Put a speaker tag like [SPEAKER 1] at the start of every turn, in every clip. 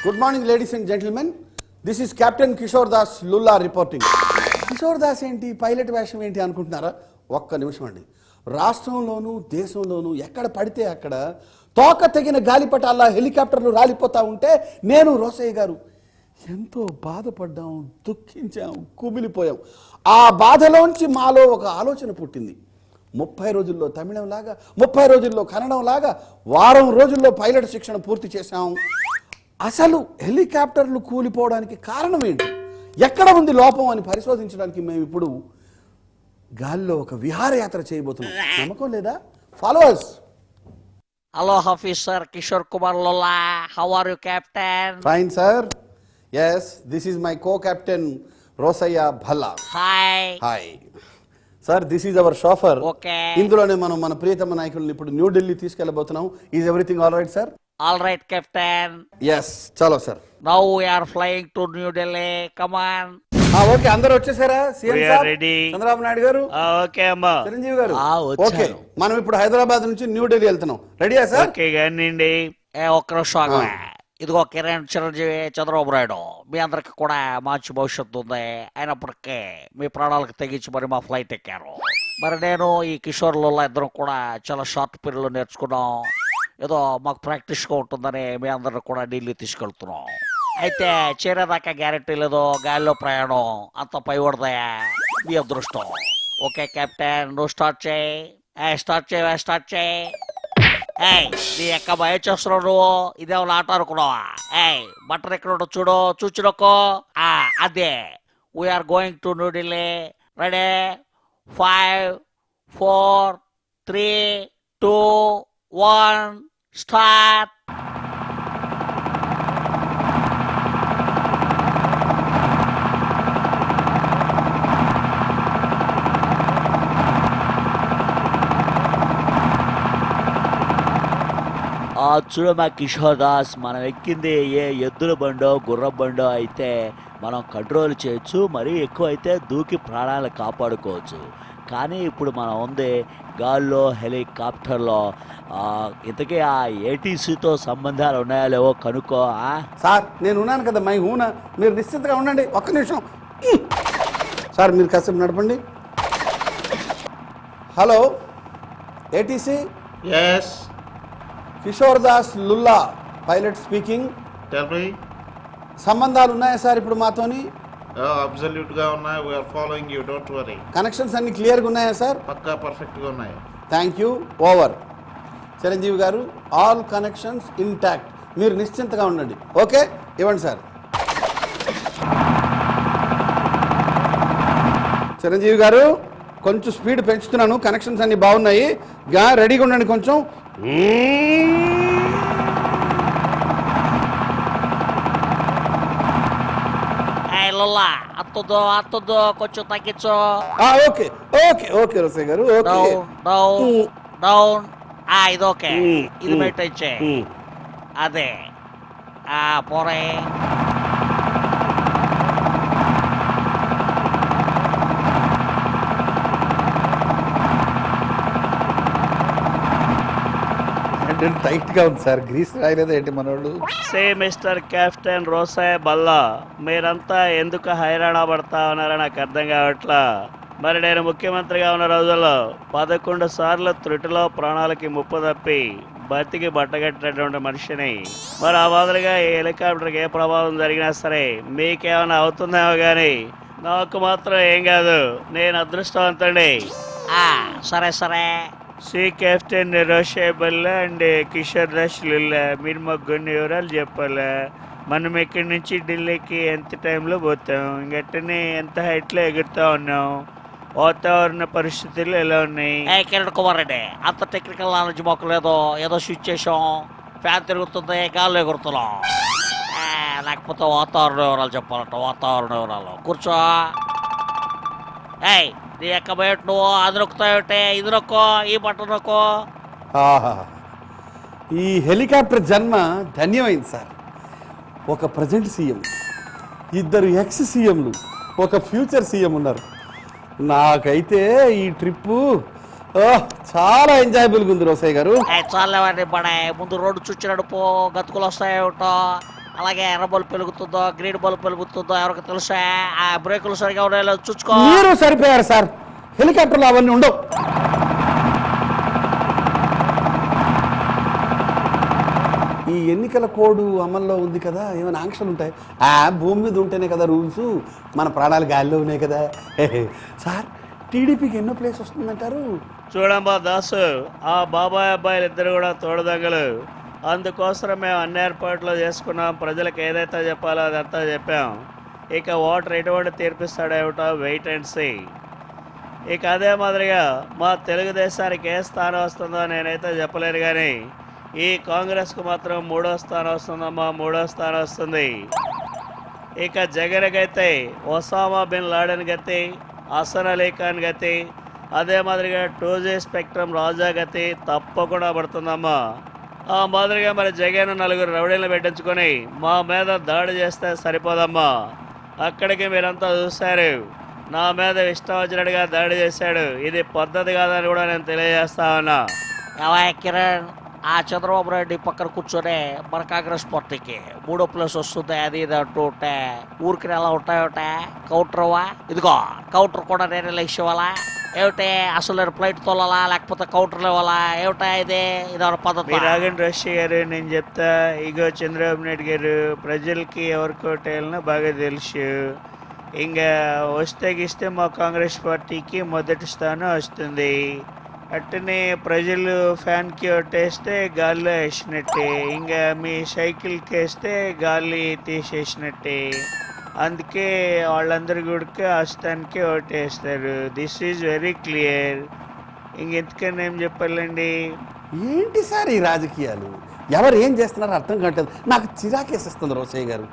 [SPEAKER 1] Good morning, ladies and gentlemen. This is Captain Kishore Das Lulla reporting. Kishore Das ఏంటి, pilot వేషం ఏంటి అనుకుంటున్నారా? ఒక్క నిమిషం అండి. రాష్ట్రంలోనూ దేశంలోనూ ఎక్కడ పడితే అక్కడ తోక తెగిన గాలిపటాల్లో హెలికాప్టర్లు రాలిపోతా ఉంటే నేను రోసయ్య గారు ఎంతో బాధపడ్డాం, దుఃఖించాం, కుమిలిపోయాం. ఆ బాధలోంచి మాలో ఒక ఆలోచన పుట్టింది. 30 రోజుల్లో తమిళంలాగా, 30 రోజుల్లో కన్నడంలాగా, వారం రోజుల్లో పైలట్ శిక్షణ పూర్తి చేశాం. అసలు హెలికాప్టర్లు కూలిపోవడానికి కారణం ఏంటి, ఎక్కడ ఉంది లోపం అని పరిశోధించడానికి మేము ఇప్పుడు గాల్లో ఒక విహారయాత్ర చేయబోతున్నాం. నమ్మకం లేదా? Followers.
[SPEAKER 2] Hello officer Kishore Kumar Lola, how are you captain?
[SPEAKER 1] Fine sir. Yes, this is my co captain Rosaiah Bhalla.
[SPEAKER 2] Hi.
[SPEAKER 1] Hi sir, this is our chauffeur.
[SPEAKER 2] Okay.
[SPEAKER 1] ఇందులోనే మనం మన ప్రియతమ నాయకుల్ని ఇప్పుడు న్యూఢిల్లీ తీసుకెళ్లబోతున్నాం. Is everything all right sir?
[SPEAKER 2] All right captain.
[SPEAKER 1] Yes, చలో sir.
[SPEAKER 2] Now we are flying to new Delhi. Come on.
[SPEAKER 1] Okay, అందరూ వచ్చేసారా? సీఎం సార్, చంద్రబాబు నాయుడు గారు,
[SPEAKER 3] ఓకే అమ్మా,
[SPEAKER 1] చిరంజీవి గారు. ఓకే, మనం ఇప్పుడు హైదరాబాద్ నుంచి న్యూఢిల్లీ వెళ్తున్నాం. రెడీయా సార్?
[SPEAKER 3] ఓకే గానండి.
[SPEAKER 2] ఒక్క నిమిషం ఆగవే. ఇదిగో కిరణ్, చిరంజీవి, చంద్రబాబు నాయుడు, మీ అందరికి కూడా మంచి భవిష్యత్తు ఉంది. అయినప్పటికీ మీ ప్రాణాలకు తెగించి మరి మా ఫ్లైట్ ఎక్కారు. మరి నేను ఈ కిషోర్ లోలా ఇద్దరం కూడా చాలా షార్ట్ పీరియడ్ లో నేర్చుకున్నాం. ఏదో మాకు ప్రాక్టీస్గా ఉంటుందని మీ అందరిని కూడా ఢిల్లీ తీసుకెళ్తున్నాం. అయితే చేరేదాకా గ్యారెంటీ లేదు, గాలిలో ప్రయాణం అంత పై పడతాయా మీ అదృష్టం. ఓకే కెప్టెన్, నువ్వు స్టార్ట్ చేయి. స్టార్ట్ చేయి. నీ ఎక్క భయం చేస్తున్నావు నువ్వు? ఇదేమో ఆట అనుకున్నావా? బట్టన్ ఎక్కడ ఉండవు చూడు, చూచినొక్కో. అదే, we are going to new Delhi. Ready? 5, 4, 3, 2, 1, start.
[SPEAKER 3] చూడమ్మా కిషోర్ దాస్, మనం ఎక్కింది ఏ ఎద్దుల బండో గుర్ర బండో అయితే మనం కంట్రోల్ చేయొచ్చు, మరీ ఎక్కువ అయితే దూకి ప్రాణాలు కాపాడుకోవచ్చు. కానీ ఇప్పుడు మనం ఉంది గాల్లో హెలికాప్టర్లో. ఇంతకీ ఆ ఏటీసీతో సంబంధాలు ఉన్నాయో లేవో కనుక్కో.
[SPEAKER 1] సార్, నేను ఉన్నాను కదా, మై హూనా. మీరు నిశ్చింతగా ఉండండి. ఒక్క నిమిషం సార్, మీరు కాసేపు నడపండి. Hello ATC.
[SPEAKER 4] Yes.
[SPEAKER 1] Kishore Das Lulla, pilot speaking.
[SPEAKER 4] Tell me.
[SPEAKER 1] సంబంధాలు ఉన్నాయా సార్ ఇప్పుడు మాతోని?
[SPEAKER 4] అబ్సల్యూట్ గా ఉన్నాయి. We are following you. Don't worry.
[SPEAKER 1] Connections అన్ని క్లియర్గా ఉన్నాయా సార్?
[SPEAKER 4] పక్కా పర్ఫెక్ట్ గా ఉన్నాయి.
[SPEAKER 1] Thank you. ఓవర్. చిరంజీవి గారు, ఆల్ కనెక్షన్స్ ఇంటాక్ట్. మీరు నిశ్చింతగా ఉండండి. ఓకే, ఇవ్వండి సార్. చిరంజీవి గారు, కొంచెం స్పీడ్ పెంచుతున్నాను. కనెక్షన్స్ అన్ని బాగున్నాయి. రెడీగా ఉండండి కొంచెం.
[SPEAKER 2] అత్తదో కొంచెం తగ్గించు.
[SPEAKER 1] ఓకే ఓకే ఓకే రోసయ్య గారు. Okay,
[SPEAKER 2] down. ఇది ఓకే, ఇది మెయింటైన్ చేయి. అదే పోరే.
[SPEAKER 1] టైట్ గా ఉంది సార్, గ్రీస్ రాయలేదు ఏంటి మనోళ్ళు?
[SPEAKER 3] Say mister captain Rosaiah Balla, మీరంతా ఎందుకు హైరాణ పడతా ఉన్నారో నాకు అర్థం కావట్లా. మరి నేను ముఖ్యమంత్రిగా ఉన్న రోజుల్లో 11 సార్లు త్రుటిలో ప్రాణాలకి ముప్పు తప్పి బతికి బట్టగట్టినటువంటి మనిషిని. మరి ఆ మాదిరిగా ఈ హెలికాప్టర్కి ఏ ప్రభావం జరిగినా సరే మీకేమైనా అవుతుందేమో కానీ నాకు మాత్రం ఏం కాదు. నేను అదృష్టవంతుడి.
[SPEAKER 2] సరే.
[SPEAKER 3] See captain Rosaiah Balla and Kishore Das Lulla, మీరు మాకు కొన్ని వివరాలు చెప్పాలా. మనం ఇక్కడి నుంచి ఢిల్లీకి ఎంత టైంలో పోతాం, ఇంకట్టనే ఎంత హైట్లో ఎగురుతా ఉన్నాం, వాతావరణ పరిస్థితులు ఎలా ఉన్నాయి?
[SPEAKER 2] కిరణ్ కుమార్ రెడ్డి, అంత టెక్నికల్ నాలెడ్జ్ మాకు లేదు. ఏదో స్విచ్ చేసాం, ఫ్యాన్ తిరుగుతుంది, గాల్లో ఎగురుతున్నాం. లేకపోతే వాతావరణ వివరాలు చెప్పాలంట. వాతావరణ వివరాలు కూర్చో. నీ యొక్క బయట నువ్వు అది నొక్కుతావుంటే ఇది నొక్కో, ఈ బట్టను నొక్కో.
[SPEAKER 1] ఈ హెలికాప్టర్ జన్మ ధన్యమైంది సార్. ఒక ప్రజెంట్ సీఎం, 2 ఎక్స్ సీఎంలు, ఒక ఫ్యూచర్ సీఎం ఉన్నారు. నాకైతే ఈ ట్రిప్పు చాలా ఎంజాయబుల్గా ఉంది రోసయ్య గారు.
[SPEAKER 2] చాలేవాడిని పడే ముందు రోడ్డు చుచ్చి నడుపు, గతుకులు వస్తాయి. అలాగే ఎర్ర బల్బు పెరుగుతుందో గ్రీన్ బల్బు పెరుగుతుందో ఎవరికి తెలుసా? ఆ బ్రేకులు సరిగా ఉన్నాయో చూసుకో.
[SPEAKER 1] మీరు సరిపోయారు సార్, హెలికాప్టర్లు అవన్నీ ఉండవు. ఈ ఎన్నికల కోడ్ అమల్లో ఉంది కదా, ఏమైనా ఆంక్షలు ఉంటాయి? భూమి మీద ఉంటేనే కదా రూల్స్, మన ప్రాణాలు గాలిలో ఉన్నాయి కదా. సార్, టీడీపీకి ఎన్నో ప్లేస్ వస్తుందంటారు?
[SPEAKER 3] చూడమ్మా దాసు, ఆ బాబాయ్ అబ్బాయిలు ఇద్దరు కూడా తోడదగ్గలు. అందుకోసం మేము అన్ని ఏర్పాట్లు చేసుకున్నాం. ప్రజలకు ఏదైతే చెప్పాలో అదంతా చెప్పాం. ఇక ఓటర్ ఎటువంటి తీర్పిస్తాడేమిటో వెయిట్ అండ్ సీ. ఇక అదే మాదిరిగా మా తెలుగుదేశానికి ఏ స్థానం వస్తుందో నేనైతే చెప్పలేను, కానీ ఈ కాంగ్రెస్కు మాత్రం 3వ స్థానం వస్తుందమ్మా, 3వ స్థానం వస్తుంది. ఇక జగన్కి అయితే ఒసామా బిన్ లాడెన్ గతి, హసన్ అలీ ఖాన్ గతి, అదే మాదిరిగా 2G స్పెక్ట్రమ్ రాజా గతి తప్పకుండా పడుతుందమ్మా. ఆ మాదిరిగా మరి జగన్ 4 రౌడీలను పెట్టించుకొని మా మీద దాడి చేస్తే సరిపోదమ్మా. అక్కడికి మీరంతా చూశారు, నా మీద ఇష్టం వచ్చినట్టుగా దాడి చేశాడు. ఇది పద్ధతి కాదని కూడా నేను తెలియజేస్తా ఉన్నా.
[SPEAKER 2] ఏవయ్య కిరణ్, ఆ చంద్రబాబు నాయుడు పక్కన కూర్చొని మన కాంగ్రెస్ పార్టీకి 3వ ప్లేస్ వస్తుంది అది ఇది అంటూ ఉంటే ఊరికి ఎలా ఉంటాయోటే? కౌంటర్వా? ఇదిగో కౌంటర్ కూడా నేనే లక్ష్యం ఇవ్వాలా ఏమిటే? అసలు నేను ఫ్లైట్ తోలాలా లేకపోతే కౌంటర్లు ఇవ్వాలా ఏమిటా? ఇదే పద్ధతి.
[SPEAKER 3] మీరు ఆగండి రషి గారు, నేను చెప్తా. ఇగో చంద్రబాబు నాయుడు గారు, ప్రజలకి ఎవరికోటేయాలనో బాగా తెలుసు. ఇంకా వస్తే గిస్తే మా కాంగ్రెస్ పార్టీకి మొదటి స్థానం వస్తుంది. అట్టనే ప్రజలు ఫ్యాన్కి ఓటేస్తే గాల్లో వేసినట్టే, ఇంకా మీ సైకిల్కి వేస్తే గాలి తీసేసినట్టే. అందుకే వాళ్ళందరి కూడా హస్తానికి ఓటేస్తారు. This is very clear. ఇంకెందుకని ఏం చెప్పాలండి?
[SPEAKER 1] ఏంటి సార్ ఈ రాజకీయాలు? ఎవరు ఏం చేస్తున్నారో అర్థం కావట్లేదు. నాకు చిరాకేసేస్తుంది రోసయ్య గారు.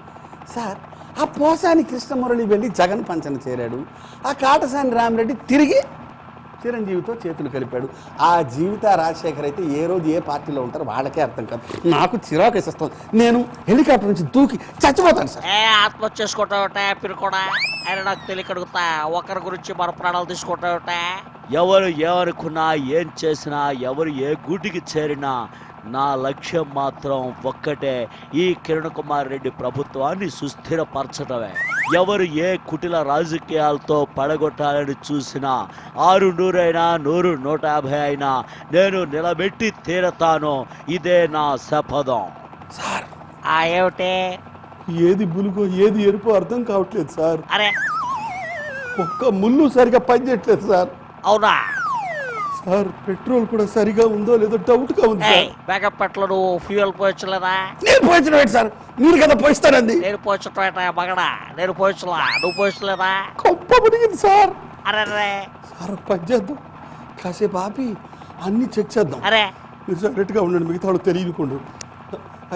[SPEAKER 1] సార్, ఆ పోసాని కృష్ణమురళి వెళ్ళి జగన్ పంచన చేరాడు. ఆ కాటసాని రామరెడ్డి తిరిగి చిరంజీవితో చేతులు కలిపాడు. ఆ జీవిత రాజశేఖర్ అయితే ఏ రోజు ఏ పార్టీలో ఉంటారో వాళ్ళకే అర్థం కాదు. నాకు చిరాకు వేసేస్తుంది. నేను హెలికాప్టర్ నుంచి దూకి చచ్చిపోతాను సార్.
[SPEAKER 2] ఆత్మహత్య చేసుకుంటావుటే పిరుకోడా? ఆయన నాకు తెలియకడుగుతా, ఒకరి గురించి మన ప్రాణాలు తీసుకుంటావుటే?
[SPEAKER 5] ఎవరు ఏమనుకున్నా, ఏం చేసినా, ఎవరు ఏ గూటికి చేరినా నా లక్ష్యం మాత్రం ఒక్కటే, ఈ కిరణ్ కుమార్ రెడ్డి ప్రభుత్వాన్ని సుస్థిరపరచడమే. ఎవరు ఏ కుటిల రాజకీయాలతో పడగొట్టాలని చూసినా 600 అయినా 100 150 అయినా నేను నిలబెట్టి తీరతాను. ఇదే నా శపథం.
[SPEAKER 1] సార్,
[SPEAKER 2] ఏమిటే?
[SPEAKER 1] ఏది బులుగో ఏది ఎరుపో అర్థం కావట్లేదు సార్.
[SPEAKER 2] అరే,
[SPEAKER 1] ఒక్క ముళ్ళు సరిగా పనిచేయట్లేదు సార్.
[SPEAKER 2] అవునా
[SPEAKER 1] సార్, పెట్రోల్ కూడా సరిగా ఉందో లేదో డౌట్గా ఉంది సార్.
[SPEAKER 2] బ్యాకప్ పెట్ల నువ్వు ఫ్యూయల్ పోయొచ్చలేదా?
[SPEAKER 1] నేను పోయించడం సార్, మీరు కదా పోయిస్తారండి.
[SPEAKER 2] నేను పోయొచ్చట మగడా, నేను పోయొచ్చలా, నువ్వు పోయొచ్చలేదా?
[SPEAKER 1] గొప్ప పడిగింది సార్.
[SPEAKER 2] అరే
[SPEAKER 1] సార్, ఒక పని చేద్దాం, కాసేపు ఆపి అన్ని చెక్ చేద్దాం.
[SPEAKER 2] అరే,
[SPEAKER 1] మీరు సైలెంట్గా ఉండండి, మిగతా వాళ్ళు తెలియకుండా.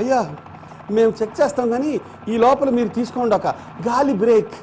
[SPEAKER 1] అయ్యా, మేము చెక్ చేస్తాం, కానీ ఈ లోపల మీరు తీసుకోండి ఒక గాలి బ్రేక్.